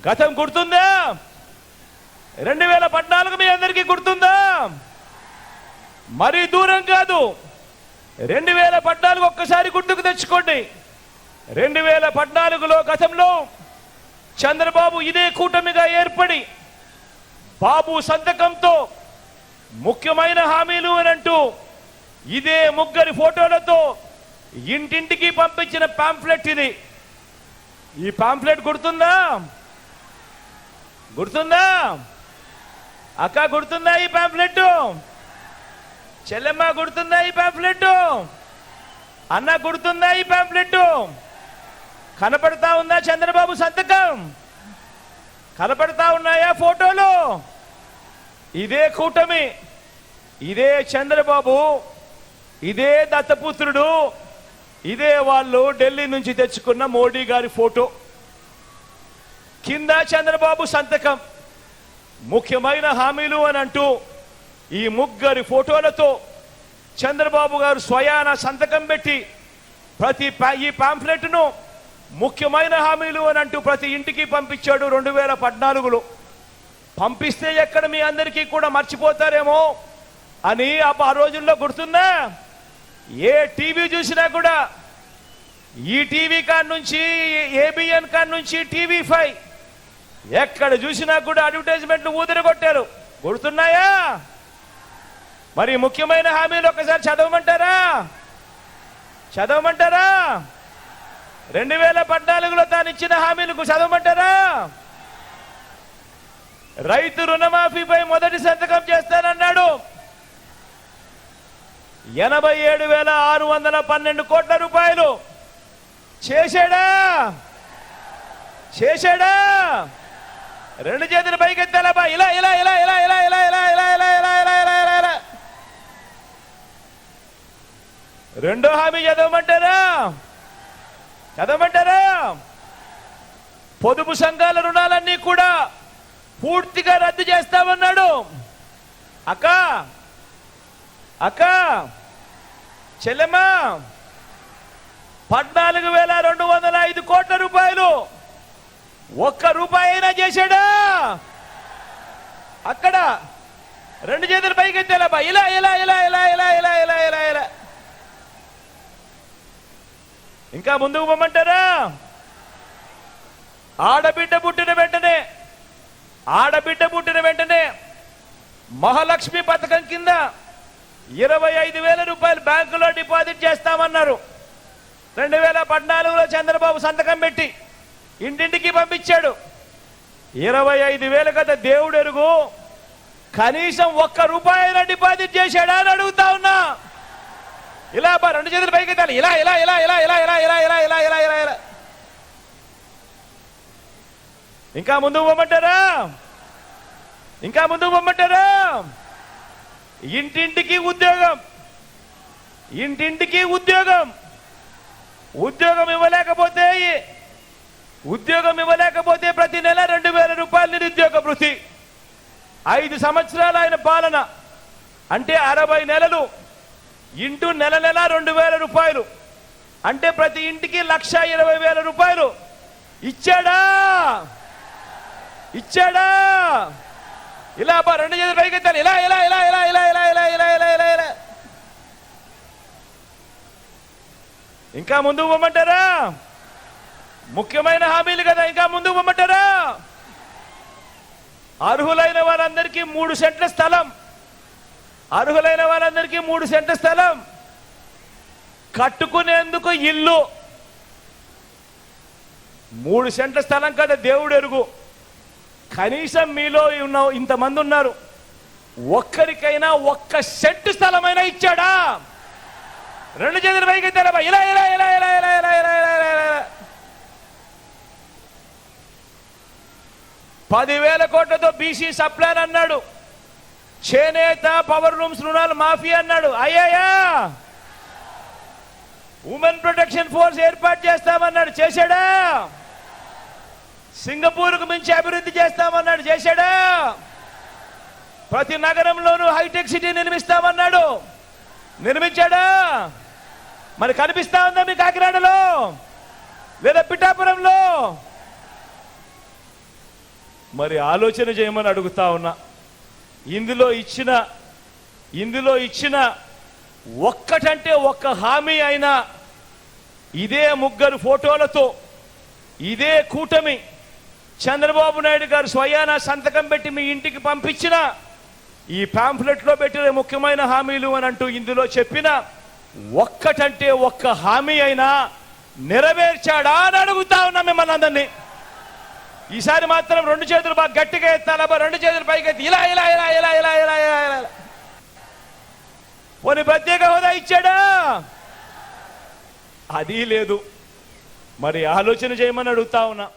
గతం గుర్తుందా? 2014 మీ అందరికీ గుర్తుందా? మరీ దూరం కాదు. 2014 ఒక్కసారి గుర్తుకు తెచ్చుకోండి. 2014లో గతంలో చంద్రబాబు ఇదే కూటమిగా ఏర్పడి బాబు సంతకంతో ముఖ్యమైన హామీలు అనంటూ ఇదే ముగ్గురి ఫోటోలతో ఇంటింటికి పంపించిన పాంఫ్లెట్ ఇది. ఈ పాంఫ్లెట్ గుర్తుందా? గుర్తుందా అక్క? గుర్తుందా ఈ పాంఫ్లెట్? చెల్లెమ్మ గుర్తుందా ఈ పాంఫ్లెట్? అన్న గుర్తుందా ఈ పాంఫ్లెట్? కనపడతా ఉందా చంద్రబాబు సంతకం? కనపడతా ఉన్నాయా ఫోటోలు? ఇదే కూటమి, ఇదే చంద్రబాబు, ఇదే దత్తపుత్రుడు, ఇదే వాళ్ళు ఢిల్లీ నుంచి తెచ్చుకున్న మోడీ గారి ఫోటో. కింద చంద్రబాబు సంతకం, ముఖ్యమైన హామీలు అని అంటూ ఈ ముగ్గురి ఫోటోలతో చంద్రబాబు గారు స్వయాన సంతకం పెట్టి ఈ పాంఫ్లెట్ను ముఖ్యమైన హామీలు అని అంటూ ప్రతి ఇంటికి పంపించాడు 2014లో. పంపిస్తే ఎక్కడ మీ అందరికీ కూడా మర్చిపోతారేమో అని ఆ రోజుల్లో గుర్తుందా? ఏ టీవీ చూసినా కూడా ఈ టీవీ కాడ నుంచి ఏబిఎన్ కాడ నుంచి టీవీ5 ఎక్కడ చూసినా కూడా అడ్వర్టైజ్మెంట్లు ఊదరగొట్టారు. గుర్తున్నాయా? మరి ముఖ్యమైన హామీలు ఒకసారి చదవమంటారా? చదవమంటారా? 2014లో తాను ఇచ్చిన హామీలకు చదవమంటారా? రైతు రుణమాఫీపై మొదటి సంతకం చేస్తానన్నాడు. 87,612 కోట్ల రూపాయలు చేశాడా? చేశాడా? రెండు చేతులు పైకెత్తాలబ్బా. ఇలా ఇలా ఇలా ఇలా ఇలా ఇలా ఇలా ఇలా ఇలా ఇలా ఇలా ఇలా ఇలా ఇలా. రెండో హామీ చదవమంటారా? చదవమంటారా? పొదుపు సంఘాల రుణాలన్నీ కూడా పూర్తిగా రద్దు చేస్తామన్నాడు. అక్క అక్క చెల్లెమ్మ 14,205 కోట్ల రూపాయలు ఒక్క రూపాయి అయినా చేశాడా? అక్కడ రెండు చేతులు పైకెత్తాలబ్బా. ఇలా ఇలా ఇలా ఇలా ఇలా ఇలా ఇలా ఇలా ఇలా. ఇంకా ముందుకు పొమ్మంటారా? ఆడబిడ్డ పుట్టిన వెంటనే మహాలక్ష్మి పథకం కింద 25,000 రూపాయలు బ్యాంకులో డిపాజిట్ చేస్తామన్నారు. 2014లో చంద్రబాబు సంతకం పెట్టి ఇంటింటికి పంపించాడు. 25,000 కదా దేవుడు ఎరుగు. కనీసం ఒక్క రూపాయి అయినా డిపాజిట్ చేశాడా అని అడుగుతా ఉన్నా. ఇలా రెండు చేతులు పైకి ఎత్తాలి. ఇలా ఇలా ఇలా ఇలా ఇలా ఇలా ఇలా ఇలా ఇలా ఇలా ఇలా ఇలా. ఇంకా ముందుకు పొమ్మంటారా? ఇంకా ముందుకు పొమ్మంటారా? ఇంటింటికి ఉద్యోగం, ఇంటింటికి ఉద్యోగం. ఉద్యోగం ఇవ్వలేకపోతే ప్రతి నెల 2,000 రూపాయలు నిరుద్యోగ భృతి. 5 సంవత్సరాలు ఆయన పాలన అంటే 60 నెలలు ఇంటూ నెల 2,000 రూపాయలు అంటే ప్రతి ఇంటికి 1,20,000 రూపాయలు ఇచ్చాడా? ఇచ్చాడా? ఇలా రెండు చేతులు పైకెత్తాలి. ఇలా ఇలా ఇలా ఇలా ఇలా ఇలా ఇలా ఇలా ఇలా ఇలా ఇలా. ఇంకా ముందుకు పొమ్మంటారా? ముఖ్యమైన హామీలు కదా, ఇంకా ముందుకు పొమ్మంటారా? అర్హులైన వారందరికీ 3 సెంట్ల స్థలం, అర్హులైన వారందరికీ 3 సెంట్ల స్థలం, కట్టుకునేందుకు ఇల్లు. 3 సెంట్ల స్థలం కదా దేవుడు ఎరుగు. కనీసం మీలో ఇంతమంది ఉన్నారు, ఒక్కరికైనా 1 సెంటు స్థలమైనా ఇచ్చాడా? రెండు చేతులు పైకి ఎత్తాలబ్బా. ఇలా ఇలా ఇలా ఇలా ఇలా ఇలా ఇలా ఇలా ఇలా. 10,000 కోట్లతో బీసీ సప్లాన్ అన్నాడు. చేనేత పవర్ లూమ్స్ రుణాలు మాఫీ అన్నాడు. అయ్యాయా? ఉమెన్ ప్రొటెక్షన్ ఫోర్స్ ఏర్పాటు చేస్తామన్నాడు. చేశాడా? సింగపూర్కు మించి అభివృద్ధి చేస్తామన్నాడు. చేశాడా? ప్రతి నగరంలోనూ హైటెక్ సిటీ నిర్మిస్తామన్నాడు. నిర్మించాడా? మరి కనిపిస్తా ఉందా మీ కాకినాడలో లేదా పిఠాపురంలో? మరి ఆలోచన చేయమని అడుగుతా ఉన్నా. ఇందులో ఇచ్చిన ఒక్కటంటే ఒక్క హామీ అయినా ఇదే ముగ్గురు ఫోటోలతో ఇదే కూటమి చంద్రబాబు నాయుడు గారు స్వయాన సంతకం పెట్టి మీ ఇంటికి పంపించిన ఈ పాంఫ్లెట్లో పెట్టిన ముఖ్యమైన హామీలు అని అంటూ ఇందులో చెప్పిన ఒక్కటంటే ఒక్క హామీ అయినా నెరవేర్చాడా అని అడుగుతా ఉన్నా మిమ్మల్ని అందరినీ. ఈసారి మాత్రం రెండు చేతులు బాగా గట్టిగా ఎత్తాలబ్బా, రెండు చేతులు పైకి ఎత్తి ఇలా ఇలా ఇలా ఇలా ఇలా ఇలా ఇలా ఇలా. పోనీ ప్రత్యేక హోదా ఇచ్చాడా? అది లేదు. మరి ఆలోచన చేయమని అడుగుతా ఉన్నా.